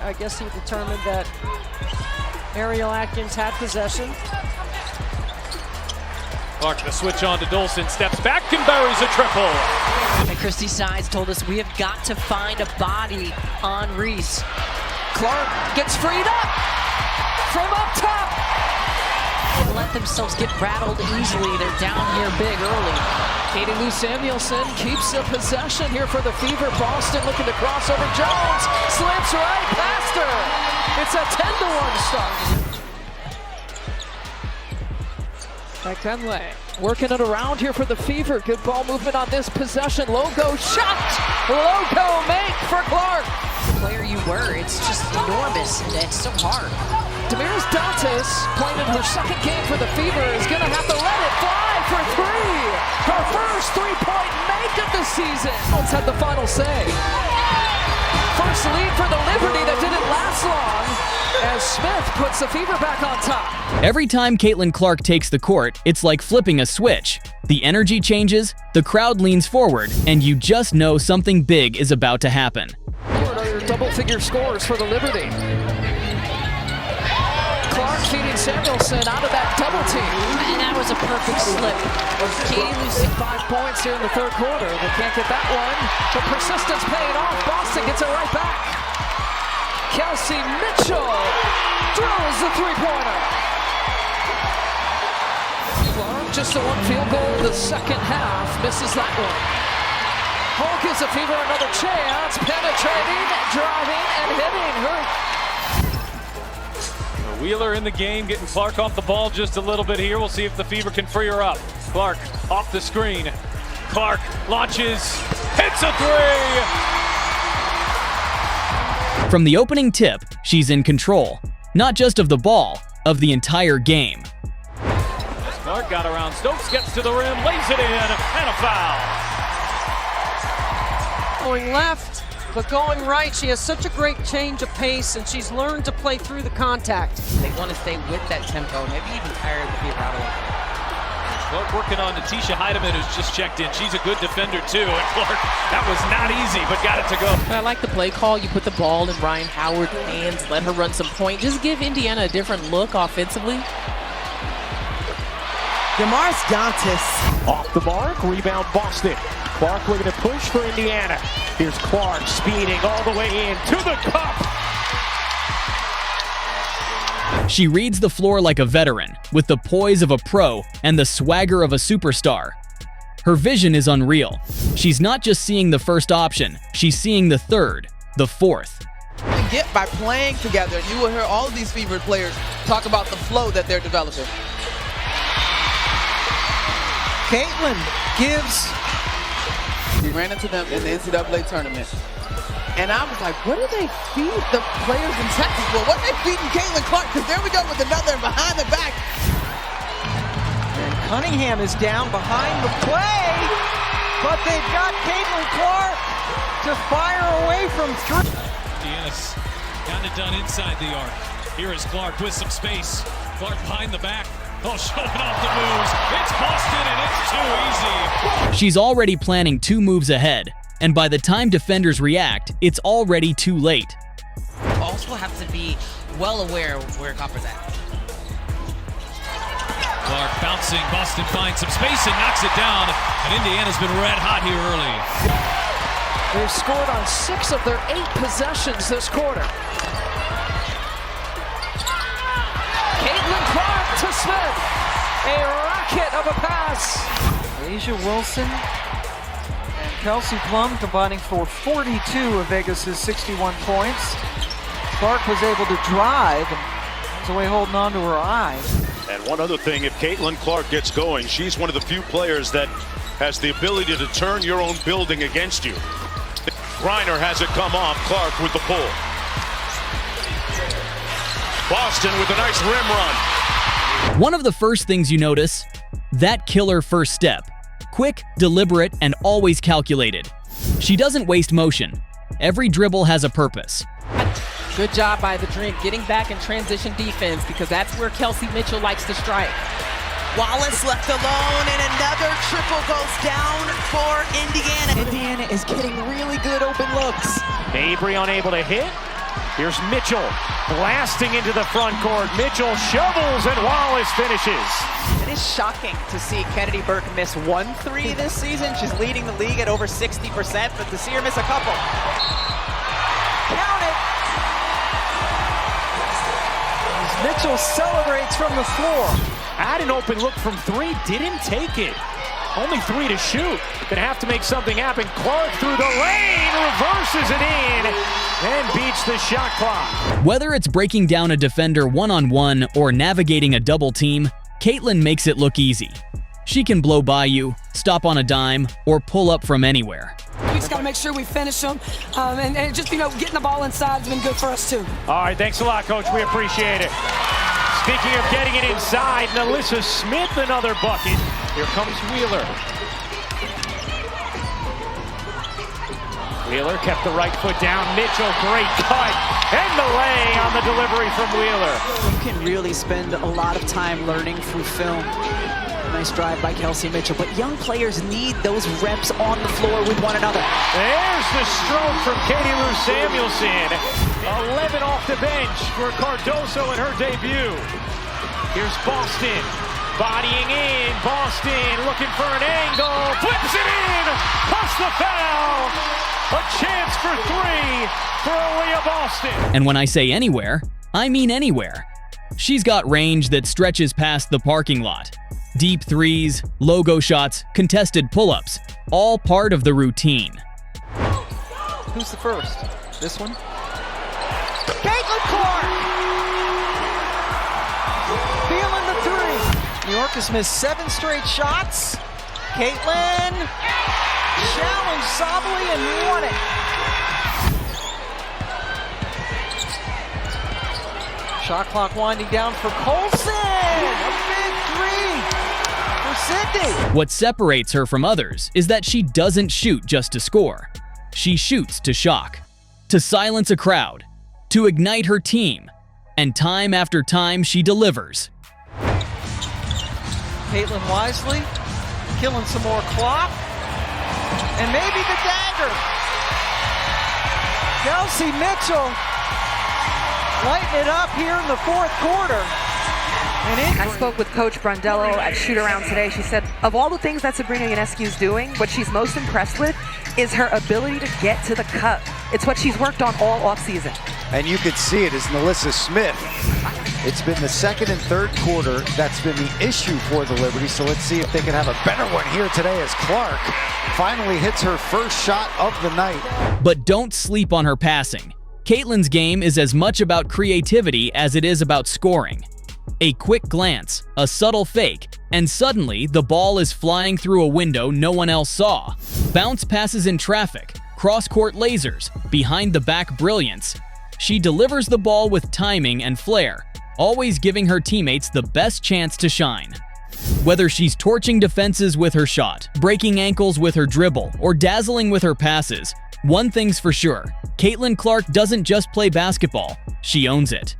I guess he determined that Ariel Atkins had possession. Clark, the switch on to Dolson, steps back and buries a triple. And Christy Sides told us we have got to find a body on Reese. Clark gets freed up from up top. And let themselves get rattled easily. They're down here big early. Katie Lou Samuelson keeps the possession here for the Fever. Boston looking to cross over Jones. Slips right past her. It's a 10-1 start. Kenley working it around here for the Fever. Good ball movement on this possession. Logo shot. Logo make for Clark. The player you were, it's just enormous and it's so hard. Damaris Dantas, playing in her second game for the Fever, is going to have to let it fly for three. Her first three-point make of the season. Let's have the final say. First lead for the Liberty that didn't last long as Smith puts the Fever back on top. Every time Caitlin Clark takes the court, it's like flipping a switch. The energy changes, the crowd leans forward, and you just know something big is about to happen. Another double-figure scores for the Liberty. Clark feeding Samuelson out of that double team. And that was a perfect slip. Katie losing 5 points here in the third quarter. They can't get that one. The persistence paying off. Boston gets it right back. Kelsey Mitchell drills the three-pointer. Clark just the one field goal in the second half. Misses that one. Hull gives the Fever another chance. Penetrating, driving, and hitting her. Wheeler in the game, getting Clark off the ball just a little bit here. We'll see if the Fever can free her up. Clark off the screen. Clark launches, hits a three! From the opening tip, she's in control. Not just of the ball, of the entire game. Clark got around Stokes, gets to the rim, lays it in, and a foul. Going left, but going right. She has such a great change of pace, and she's learned to play through the contact. They want to stay with that tempo, maybe even tire the Fever out a little bit. Clark working on Natisha Heidemann, who's just checked in. She's a good defender too, and Clark, that was not easy, but got it to go. I like the play call. You put the ball in Ryan Howard's hands, let her run some point. Just give Indiana a different look offensively. Damaris Dantas. Off the mark, rebound Boston. Clark looking to push for Indiana. Here's Clark speeding all the way in to the cup. She reads the floor like a veteran, with the poise of a pro and the swagger of a superstar. Her vision is unreal. She's not just seeing the first option, she's seeing the third, the fourth. You get by playing together. You will hear all of these Fever players talk about the flow that they're developing. Caitlin gives. We ran into them in the NCAA tournament. And I was like, what do they feed the players in Texas? Well, what are they feeding Caitlin Clark? Because there we go with another behind the back. And Cunningham is down behind the play, but they've got Caitlin Clark to fire away from three. Yes, got it done inside the arc. Here is Clark with some space. Clark behind the back. Oh, showing off the moves. It's Boston, and it's too easy. She's already planning 2 moves ahead. And by the time defenders react, it's already too late. Also have to be well aware of where Copper's at. Clark bouncing, Boston finds some space and knocks it down, and Indiana's been red hot here early. They've scored on 6 of their 8 possessions this quarter. Caitlin Clark to Smith. A rocket of a pass. Asia Wilson and Kelsey Plum combining for 42 of Vegas's 61 points. Clark was able to drive and was away holding on to her eyes. And one other thing, if Caitlin Clark gets going, she's one of the few players that has the ability to turn your own building against you. Griner has it come off, Clark with the pull. Boston with a nice rim run. One of the first things you notice, that killer first step. Quick, deliberate, and always calculated. She doesn't waste motion. Every dribble has a purpose. Good job by the Dream getting back in transition defense because that's where Kelsey Mitchell likes to strike. Wallace left alone, and another triple goes down for Indiana. Indiana is getting really good open looks. Mabry unable to hit. Here's Mitchell blasting into the front court. Mitchell shovels and Wallace finishes. It is shocking to see Kennedy Burke miss 1 3 this season. She's leading the league at over 60%, but to see her miss a couple. Count it! As Mitchell celebrates from the floor. Had an open look from 3, didn't take it. Only 3 to shoot. Gonna have to make something happen. Clark through the lane, reverses it in, and beats the shot clock. Whether it's breaking down a defender one-on-one or navigating a double team, Caitlin makes it look easy. She can blow by you, stop on a dime, or pull up from anywhere. We just got to make sure we finish them, and just, getting the ball inside has been good for us too. All right, thanks a lot, Coach. We appreciate it. Speaking of getting it inside, Nalissa Smith, another bucket. Here comes Wheeler. Wheeler kept the right foot down. Mitchell, great cut. And the lay on the delivery from Wheeler. You can really spend a lot of time learning through film. Nice drive by Kelsey Mitchell, but young players need those reps on the floor with one another. There's the stroke from Katie Lou Samuelson. 11 off the bench for Cardoso in her debut. Here's Boston, bodying in. Boston looking for an angle, flips it in, plus the foul. A chance for 3 for Aaliyah Boston. And when I say anywhere, I mean anywhere. She's got range that stretches past the parking lot. Deep threes, logo shots, contested pull-ups, all part of the routine. Who's the first? This one? Caitlin Clark! Feeling the 3. New York has missed 7 straight shots. Caitlin challenged Sabally and won it. Shot clock winding down for Colson. A big 3 for Sydney. What separates her from others is that she doesn't shoot just to score. She shoots to shock, to silence a crowd, to ignite her team, and time after time she delivers. Caitlin wisely killing some more clock. And maybe the dagger. Kelsey Mitchell lighting it up here in the 4th quarter. I spoke with Coach Brondello at shoot-around today. She said of all the things that Sabrina Ionescu is doing, what she's most impressed with is her ability to get to the cup. It's what she's worked on all offseason. And you could see it as Nalissa Smith. It's been the 2nd and 3rd quarter that's been the issue for the Liberty, so let's see if they can have a better one here today as Clark finally hits her first shot of the night. But don't sleep on her passing. Caitlin's game is as much about creativity as it is about scoring. A quick glance, a subtle fake, and suddenly the ball is flying through a window no one else saw. Bounce passes in traffic, cross-court lasers, behind-the-back brilliance. She delivers the ball with timing and flair, always giving her teammates the best chance to shine. Whether she's torching defenses with her shot, breaking ankles with her dribble, or dazzling with her passes, one thing's for sure, Caitlin Clark doesn't just play basketball, she owns it.